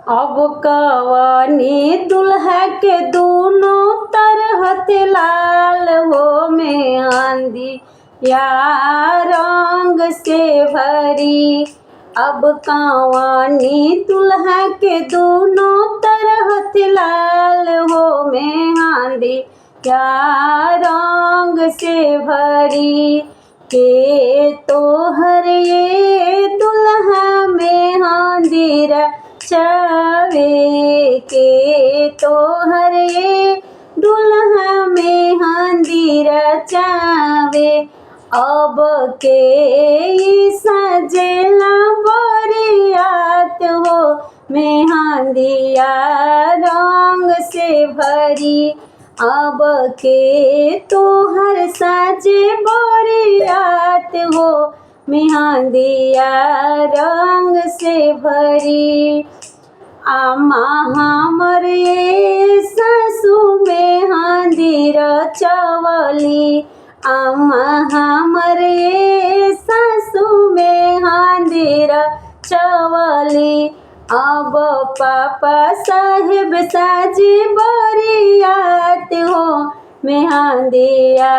अब कवनी दुल्हा के दोनों तरह लाल हो मेहंदी या रंग से भरी। अब कवनी दुल्हा के दोनों तरह लाल हो मेहंदी या रंग से भरी। के तोहर ये दुल्हा मेहंदी रचावे, के तोहर ये दुल्हा मेहंदी रचावे। अब के सजेला बरियात हो मेहंदिया रंग से भरी। अब के तोहर साजे बरियात हो मेहंदिया रंग से भरी। आमा हमर ये सासु मेहंदी रचवली, आमा हमर ये सासु मेहंदी रचवली। अब पापा साहेब साजी बरियात हो मेहंदिया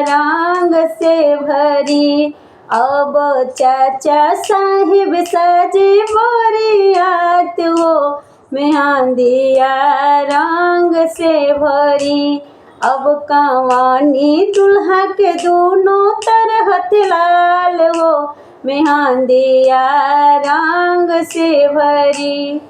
रंग से भरी। अब चाचा साहेब साजी बरियात हो मेहंदिया रंग से भरी। अब कवनी दुल्हा के दोनों तरह लाल हो मेहंदिया रंग से भरी।